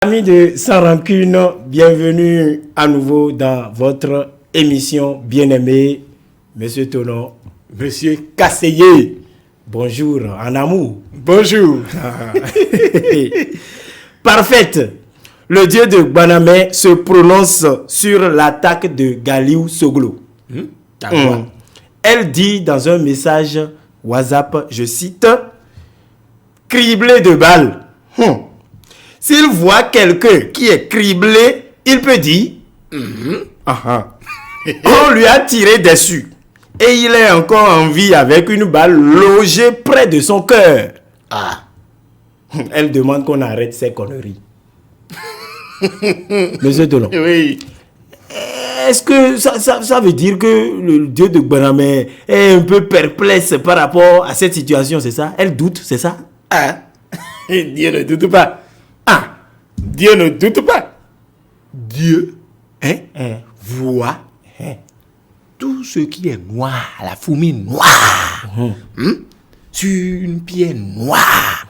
Amis de Sans Rancune, bienvenue à nouveau dans votre émission bien-aimée. Monsieur Tonon, Monsieur Kasséye, bonjour en amour. Bonjour. Parfaite. Le dieu de Banamé se prononce sur l'attaque de Galiou Soglo. Elle dit dans un message WhatsApp, je cite, criblé de balles. S'il voit quelqu'un qui est criblé, il peut dire on lui a tiré dessus et il est encore en vie avec une balle logée près de son cœur. Elle demande qu'on arrête ces conneries. Monsieur Tonon. Oui. Est-ce que ça veut dire que le dieu de Banamé est un peu perplexe par rapport à cette situation, c'est ça? Elle doute, c'est ça? Dieu ne doute pas. Dieu ne doute pas. Dieu voit tout ce qui est noir, la fourmi noire, sur une pierre noire,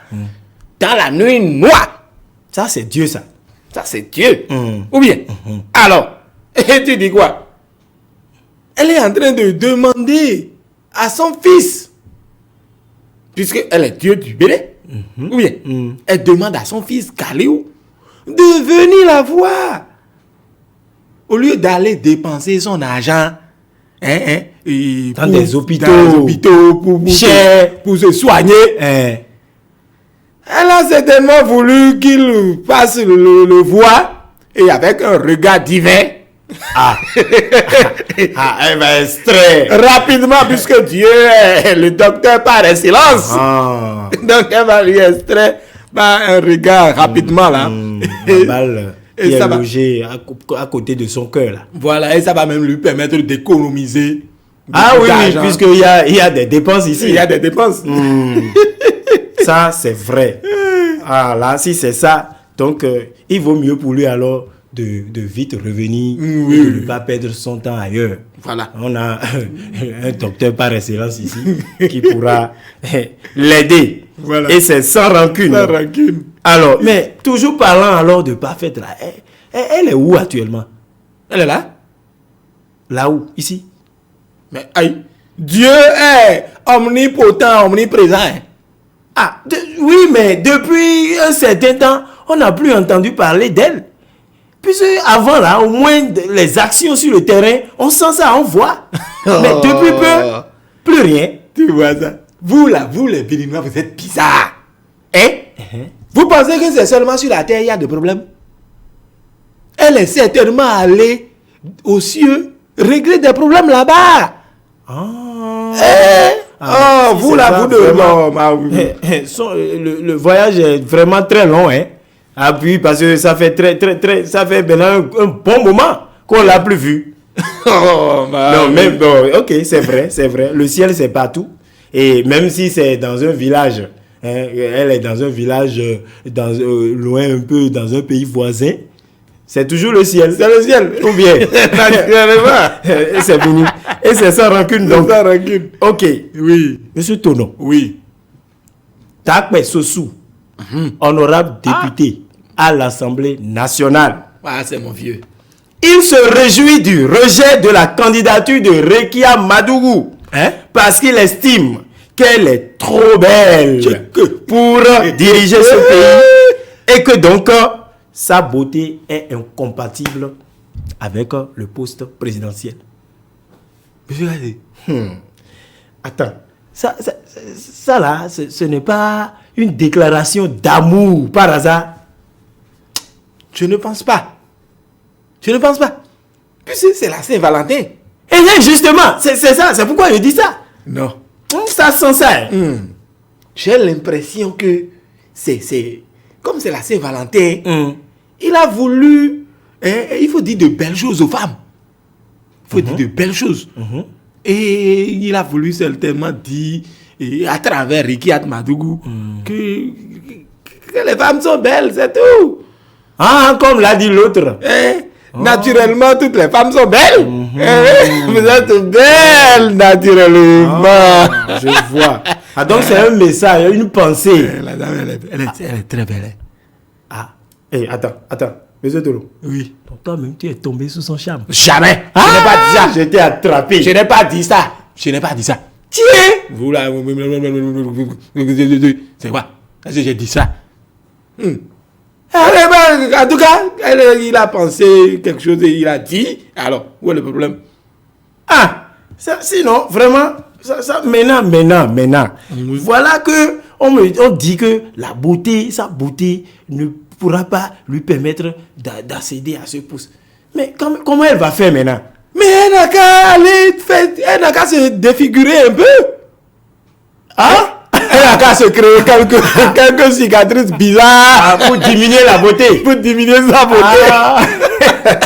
dans la nuit noire. Ça, c'est Dieu, ça. Ça, c'est Dieu. Ou bien, alors, et tu dis quoi? Elle est en train de demander à son fils, puisqu'elle est Dieu du Bénin, ou bien, elle demande à son fils Galiou de venir la voir. Au lieu d'aller dépenser son argent Dans des hôpitaux, pour se soigner. Elle a certainement voulu qu'il passe le voir et avec un regard divin. Elle va extraire Rapidement, puisque Dieu est le docteur par excellence. Donc elle va lui extraire par un regard rapidement là. La balle qui est logée à côté de son cœur là. Voilà, et ça va même lui permettre d'économiser. Oui, puisqu'il y a des dépenses ici. Il y a des dépenses. Ça, c'est vrai. Là, si c'est ça, donc il vaut mieux pour lui alors de vite revenir et de ne pas perdre son temps ailleurs. Voilà. On a un docteur par excellence ici qui pourra l'aider. Voilà. Et c'est sans rancune. Sans rancune. Alors, mais toujours parlant alors de parfaite là, elle est où actuellement? Elle est là? Là où? Ici? Mais Dieu est omnipotent, omniprésent. Oui, mais depuis un certain temps, on n'a plus entendu parler d'elle. Puisque avant là, au moins les actions sur le terrain, on sent ça, on voit. Mais depuis peu, plus rien. Tu vois ça? Vous là, vous les Béninois, vous êtes bizarres. Vous pensez que c'est seulement sur la terre qu'il y a des problèmes? Elle est certainement allée aux cieux régler des problèmes là-bas. Vous là, vous deux, le voyage est vraiment très long, puis parce que ça fait ça fait maintenant un bon moment qu'on l'a plus vu. Ok, c'est vrai. Le ciel, c'est partout. Et même si c'est dans un village, elle est dans un village, loin un peu, dans un pays voisin, c'est toujours le ciel. C'est le ciel. Ou bien. Et c'est fini. Et c'est sans rancune. Donc. Sans rancune. Ok. Oui. Monsieur Tonon. Oui. Takpe Sossou, honorable député à l'Assemblée nationale. C'est mon vieux. Il se réjouit du rejet de la candidature de Rekia Madougou. Parce qu'il estime qu'elle est trop belle pour diriger ce pays et que donc sa beauté est incompatible avec le poste présidentiel. Attends, ça là, ce n'est pas une déclaration d'amour par hasard? Je ne pense pas. Puisque c'est la Saint-Valentin. Et justement, c'est ça, c'est pourquoi je dis ça. Non. Ça sent ça. J'ai l'impression que c'est comme c'est la Saint-Valentin, il a voulu, il faut dire de belles choses aux femmes. Il faut dire de belles choses. Et il a voulu certainement dire, à travers Rekia Madougou, que les femmes sont belles, c'est tout. Comme l'a dit l'autre. Naturellement, toutes les femmes sont belles. Vous êtes belles, naturellement. Je vois. Donc, c'est un message, une pensée. La dame, elle est très belle. Attends. Monsieur Tolo. Oui. Donc toi-même, tu es tombé sous son charme. Jamais. Je n'ai pas dit ça. Je t'ai attrapé. Je n'ai pas dit ça. Tiens. Vous là. C'est quoi? Est-ce que j'ai dit ça? En tout cas, il a pensé quelque chose et il a dit. Alors, où est le problème? Sinon, vraiment, maintenant. Voilà que on dit que sa beauté ne pourra pas lui permettre d'accéder à ce poste. Mais comment elle va faire maintenant? Mais elle n'a qu'à se défigurer un peu. Elle n'a qu'à se créer quelques cicatrices bizarres pour diminuer la beauté. Pour diminuer sa beauté.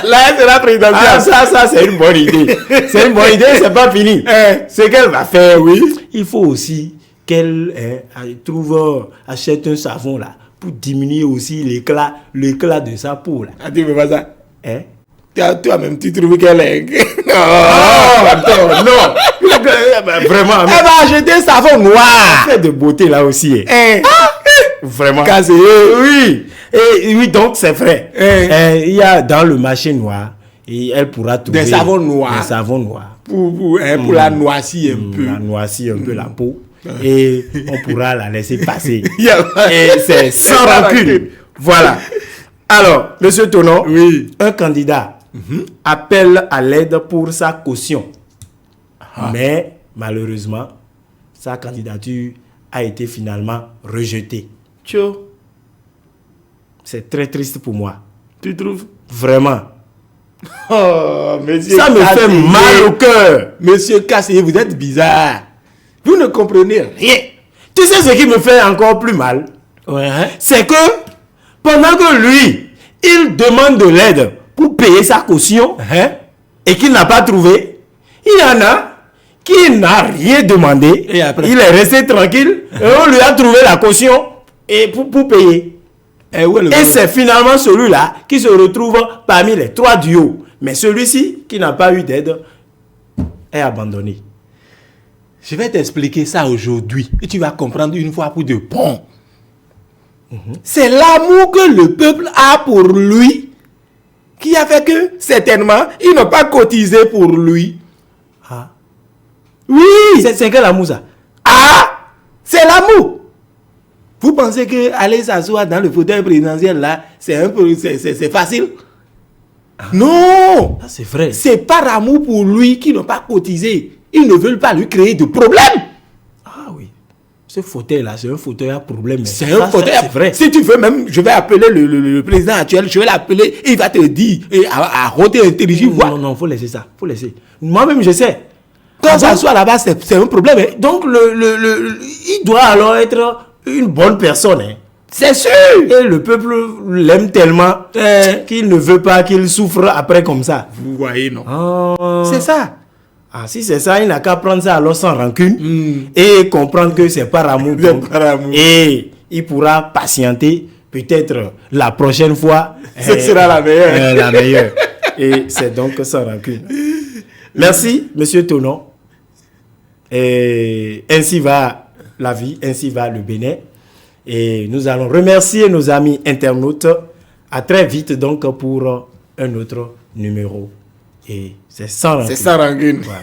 Là, c'est la présidentielle. Ça, c'est une bonne idée. C'est une bonne idée, c'est pas fini. Ce qu'elle va faire, oui. Il faut aussi qu'elle achète un savon là pour diminuer aussi l'éclat de sa peau là. Tu veux pas ça? Toi-même, tu trouves qu'elle est... non. Vraiment. Elle va acheter un savon noir. Fait de beauté là aussi. Vraiment. Cassé. Oui. Et oui, donc c'est vrai. Il y a dans le marché noir, et elle pourra trouver des savons noirs. Pour la noircir un peu. La noircir un peu la peau. Et on pourra la laisser passer. Et c'est sans rancune. Voilà. Alors, monsieur Tonon, oui. Un candidat appelle à l'aide pour sa caution. Mais malheureusement, sa candidature a été finalement rejetée. Tcho. C'est très triste pour moi. Tu trouves? Vraiment. Monsieur ça me fait mal au cœur. Monsieur Kassé, vous êtes bizarre. Vous ne comprenez rien. Tu sais ce qui me fait encore plus mal? C'est que pendant que lui, il demande de l'aide pour payer sa caution et qu'il n'a pas trouvé, il y en a qui n'a rien demandé. Et après? Il est resté tranquille et on lui a trouvé la caution et pour payer. Et c'est finalement celui-là qui se retrouve parmi les 3 du haut. Mais celui-ci qui n'a pas eu d'aide est abandonné. Je vais t'expliquer ça aujourd'hui et tu vas comprendre une fois pour de bon. C'est l'amour que le peuple a pour lui qui a fait que certainement ils n'ont pas cotisé pour lui. Oui. C'est quel amour ça? C'est l'amour. Vous pensez que aller s'asseoir dans le fauteuil présidentiel là, c'est facile? Non. C'est vrai. C'est par amour pour lui qu'ils n'ont pas cotisé. Ils ne veulent pas lui créer de problème. Oui. Ce fauteuil là, c'est un fauteuil à problème. C'est un fauteuil. C'est vrai. Si tu veux même, je vais appeler le président actuel, je vais l'appeler, il va te dire à rôder intelligible. Non, faut laisser ça. Faut laisser. Moi-même, je sais. Quand ça soit là-bas, c'est un problème. Donc, il doit alors être une bonne personne. C'est sûr. Et le peuple l'aime tellement qu'il ne veut pas qu'il souffre après comme ça. Vous voyez, non? C'est ça. Si c'est ça, il n'a qu'à prendre ça alors sans rancune et comprendre que c'est par amour. Et il pourra patienter. Peut-être la prochaine fois, ce sera la meilleure. La meilleure. Et c'est donc sans rancune. Merci, monsieur Tonon. Et ainsi va la vie, ainsi va le Bénin. Et nous allons remercier nos amis internautes. À très vite donc pour un autre numéro. Et c'est sans rancune. C'est sans rancune. Voilà.